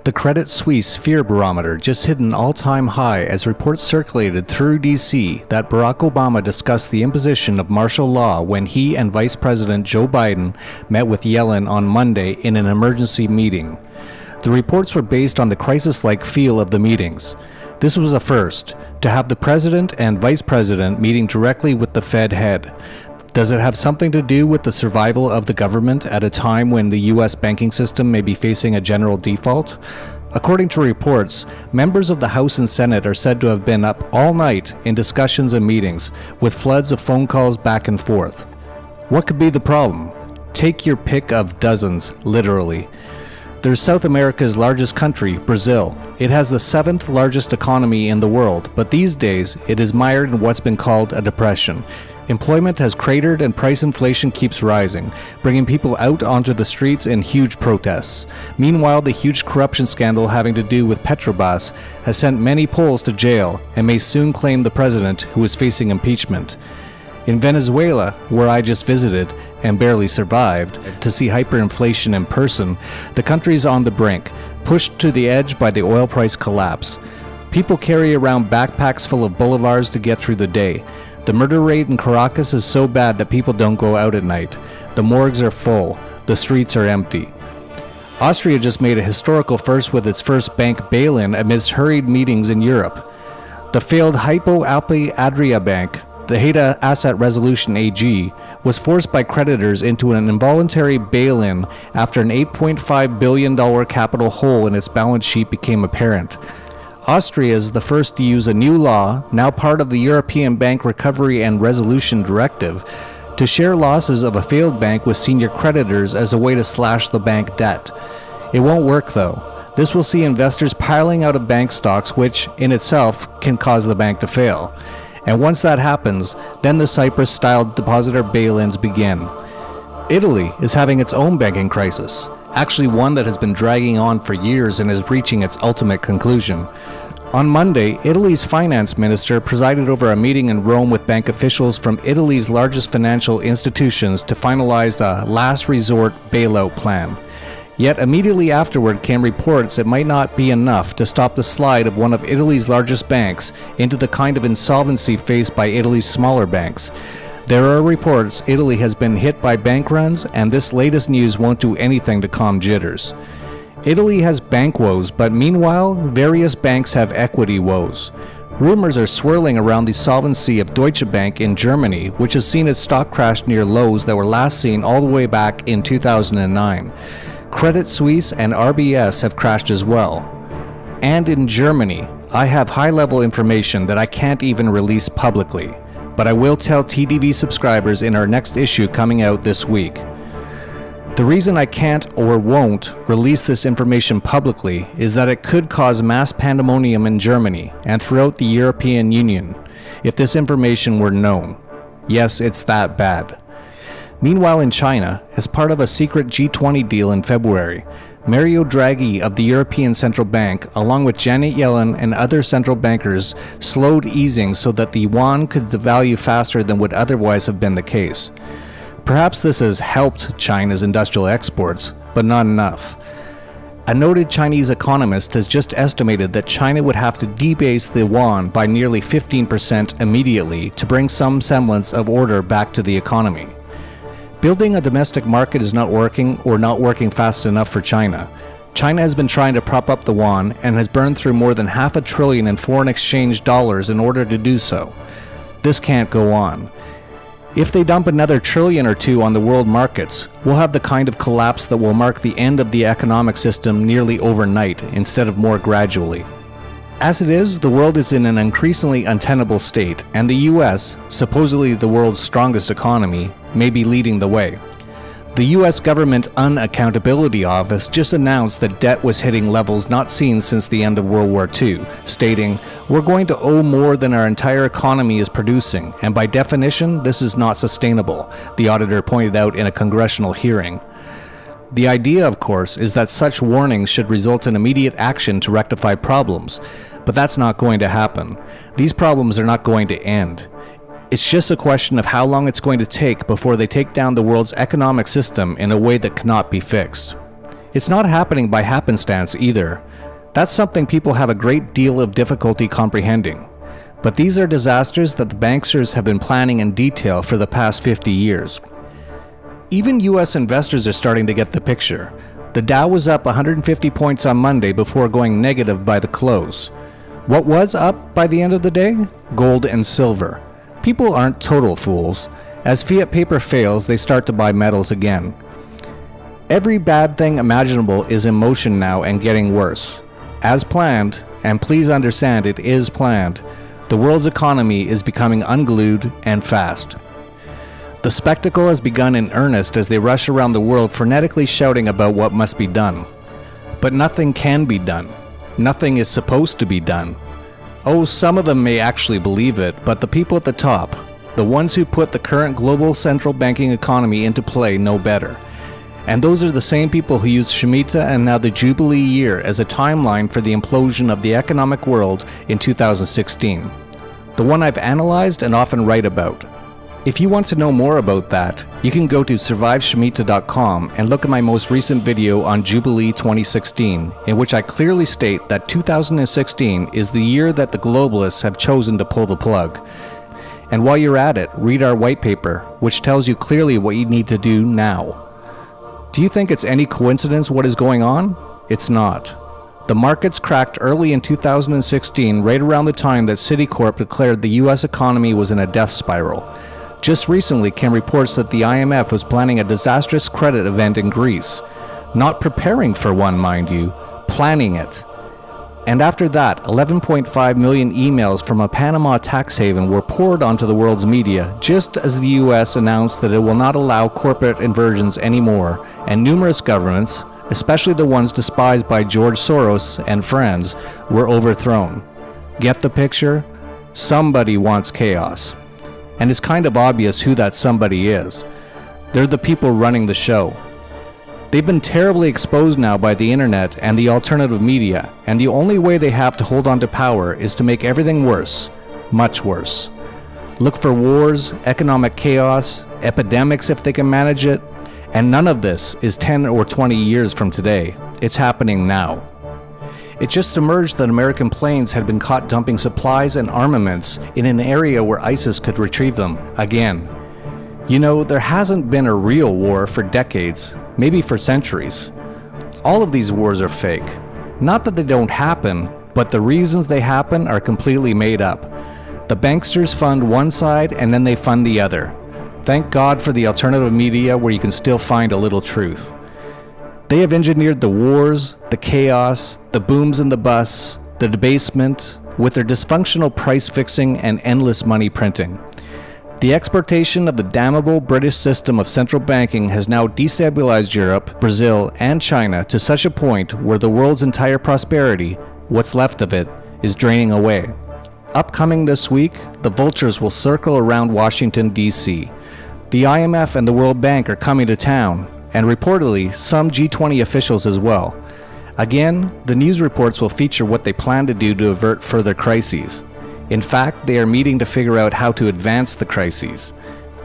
The Credit Suisse fear barometer just hit an all-time high as reports circulated through D.C. that Barack Obama discussed the imposition of martial law when he and Vice President Joe Biden met with Yellen on Monday in an emergency meeting. The reports were based on the crisis-like feel of the meetings. This was a first, to have the president and vice president meeting directly with the Fed head. Does it have something to do with the survival of the government at a time when the U.S. banking system may be facing a general default? According to reports, members of the House and Senate are said to have been up all night in discussions and meetings, with floods of phone calls back and forth. What could be the problem? Take your pick of dozens, literally. There's South America's largest country, Brazil. It has the 7th largest economy in the world, but these days it is mired in what's been called a depression. Employment has cratered and price inflation keeps rising, bringing people out onto the streets in huge protests. Meanwhile, the huge corruption scandal having to do with Petrobras has sent many Poles to jail and may soon claim the president, who is facing impeachment. In Venezuela, where I just visited and barely survived to see hyperinflation in person, the country's on the brink, pushed to the edge by the oil price collapse. People carry around backpacks full of bolivars to get through the day. The murder rate in Caracas is so bad that people don't go out at night. The morgues are full. The streets are empty. Austria just made a historical first with its first bank bail-in amidst hurried meetings in Europe. The failed Hypo Alpe Adria Bank, the Haida Asset Resolution AG, was forced by creditors into an involuntary bail-in after an $8.5 billion capital hole in its balance sheet became apparent. Austria is the first to use a new law, now part of the European Bank Recovery and Resolution Directive, to share losses of a failed bank with senior creditors as a way to slash the bank debt. It won't work though. This will see investors piling out of bank stocks, which in itself can cause the bank to fail. And once that happens, then the Cyprus-style depositor bail-ins begin. Italy is having its own banking crisis, actually one that has been dragging on for years and is reaching its ultimate conclusion. On Monday, Italy's finance minister presided over a meeting in Rome with bank officials from Italy's largest financial institutions to finalize a last resort bailout plan. Yet immediately afterward came reports it might not be enough to stop the slide of one of Italy's largest banks into the kind of insolvency faced by Italy's smaller banks. There are reports Italy has been hit by bank runs, and this latest news won't do anything to calm jitters. Italy has bank woes, but meanwhile, various banks have equity woes. Rumors are swirling around the solvency of Deutsche Bank in Germany, which has seen its stock crash near lows that were last seen all the way back in 2009. Credit Suisse and RBS have crashed as well. And in Germany, I have high-level information that I can't even release publicly, but I will tell TDV subscribers in our next issue coming out this week. The reason I can't or won't release this information publicly is that it could cause mass pandemonium in Germany and throughout the European Union if this information were known. Yes, it's that bad. Meanwhile, in China, as part of a secret G20 deal in February, Mario Draghi of the European Central Bank, along with Janet Yellen and other central bankers, slowed easing so that the yuan could devalue faster than would otherwise have been the case. Perhaps this has helped China's industrial exports, but not enough. A noted Chinese economist has just estimated that China would have to debase the yuan by nearly 15% immediately to bring some semblance of order back to the economy. Building a domestic market is not working or not working fast enough for China. China has been trying to prop up the yuan and has burned through more than $500 billion in foreign exchange dollars in order to do so. This can't go on. If they dump another $1 trillion or two on the world markets, we'll have the kind of collapse that will mark the end of the economic system nearly overnight instead of more gradually. As it is, the world is in an increasingly untenable state, and the US, supposedly the world's strongest economy, may be leading the way. The US Government Unaccountability Office just announced that debt was hitting levels not seen since the end of World War II, stating, "We're going to owe more than our entire economy is producing, and by definition, this is not sustainable," the auditor pointed out in a congressional hearing. The idea, of course, is that such warnings should result in immediate action to rectify problems, but that's not going to happen. These problems are not going to end. It's just a question of how long it's going to take before they take down the world's economic system in a way that cannot be fixed. It's not happening by happenstance either. That's something people have a great deal of difficulty comprehending. But these are disasters that the banksters have been planning in detail for the past 50 years. Even US investors are starting to get the picture. The Dow was up 150 points on Monday before going negative by the close. What was up by the end of the day? Gold and silver. People aren't total fools. As fiat paper fails, they start to buy metals again. Every bad thing imaginable is in motion now and getting worse. As planned, and please understand it is planned, the world's economy is becoming unglued and fast. The spectacle has begun in earnest as they rush around the world frenetically shouting about what must be done. But nothing can be done. Nothing is supposed to be done. Oh, some of them may actually believe it, but the people at the top, the ones who put the current global central banking economy into play, know better. And those are the same people who used Shemitah and now the Jubilee year as a timeline for the implosion of the economic world in 2016. The one I've analyzed and often write about. If you want to know more about that, you can go to surviveshemitah.com and look at my most recent video on Jubilee 2016, in which I clearly state that 2016 is the year that the globalists have chosen to pull the plug. And while you're at it, read our white paper, which tells you clearly what you need to do now. Do you think it's any coincidence what is going on? It's not. The markets cracked early in 2016, right around the time that Citicorp declared the US economy was in a death spiral. Just recently came reports that the IMF was planning a disastrous credit event in Greece. Not preparing for one, mind you, planning it. And after that, 11.5 million emails from a Panama tax haven were poured onto the world's media just as the US announced that it will not allow corporate inversions anymore, and numerous governments, especially the ones despised by George Soros and friends, were overthrown. Get the picture? Somebody wants chaos. And it's kind of obvious who that somebody is. They're the people running the show. They've been terribly exposed now by the internet and the alternative media, and the only way they have to hold on to power is to make everything worse, much worse. Look for wars, economic chaos, epidemics if they can manage it, and none of this is 10 or 20 years from today. It's happening now. It just emerged that American planes had been caught dumping supplies and armaments in an area where ISIS could retrieve them, again. You know, there hasn't been a real war for decades, maybe for centuries. All of these wars are fake. Not that they don't happen, but the reasons they happen are completely made up. The banksters fund one side and then they fund the other. Thank God for the alternative media where you can still find a little truth. They have engineered the wars, the chaos, the booms and the busts, the debasement, with their dysfunctional price fixing and endless money printing. The exportation of the damnable British system of central banking has now destabilized Europe, Brazil, and China to such a point where the world's entire prosperity, what's left of it, is draining away. Upcoming this week, the vultures will circle around Washington, D.C. The IMF and the World Bank are coming to town, and reportedly some G20 officials as well. Again, the news reports will feature what they plan to do to avert further crises. In fact, they are meeting to figure out how to advance the crises.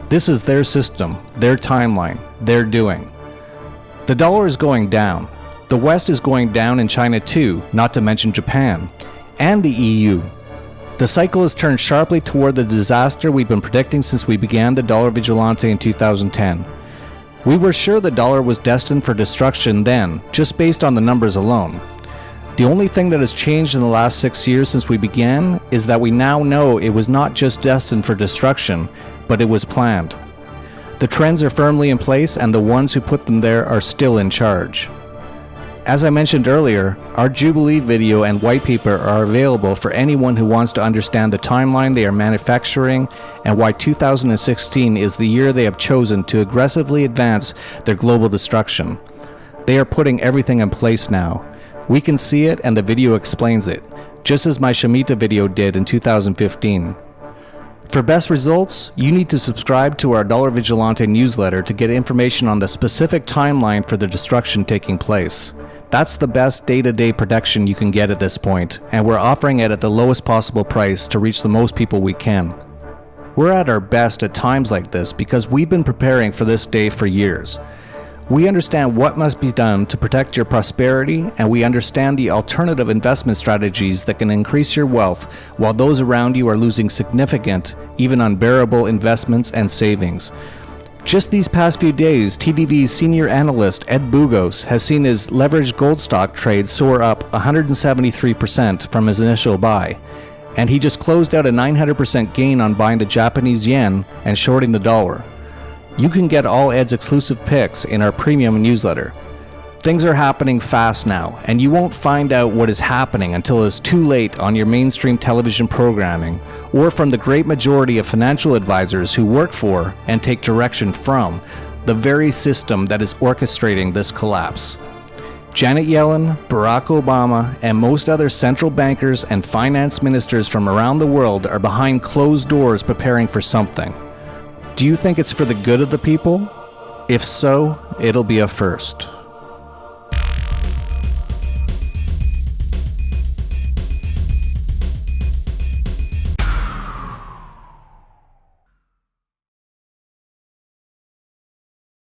This is their system, their timeline, their doing. The dollar is going down. The West is going down in China too, not to mention Japan, and the EU. The cycle has turned sharply toward the disaster we've been predicting since we began the dollar vigilante in 2010. We were sure the dollar was destined for destruction then, just based on the numbers alone. The only thing that has changed in the last 6 years since we began is that we now know it was not just destined for destruction, but it was planned. The trends are firmly in place and the ones who put them there are still in charge. As I mentioned earlier, our Jubilee video and white paper are available for anyone who wants to understand the timeline they are manufacturing and why 2016 is the year they have chosen to aggressively advance their global destruction. They are putting everything in place now. We can see it and the video explains it, just as my Shemitah video did in 2015. For best results, you need to subscribe to our Dollar Vigilante newsletter to get information on the specific timeline for the destruction taking place. That's the best day-to-day protection you can get at this point, and we're offering it at the lowest possible price to reach the most people we can. We're at our best at times like this because we've been preparing for this day for years. We understand what must be done to protect your prosperity, and we understand the alternative investment strategies that can increase your wealth while those around you are losing significant, even unbearable investments and savings. Just these past few days, TDV's senior analyst Ed Bugos has seen his leveraged gold stock trade soar up 173% from his initial buy, and he just closed out a 900% gain on buying the Japanese yen and shorting the dollar. You can get all Ed's exclusive picks in our premium newsletter. Things are happening fast now, and you won't find out what is happening until it's too late on your mainstream television programming, or from the great majority of financial advisors who work for and take direction from the very system that is orchestrating this collapse. Janet Yellen, Barack Obama, and most other central bankers and finance ministers from around the world are behind closed doors preparing for something. Do you think it's for the good of the people? If so, it'll be a first.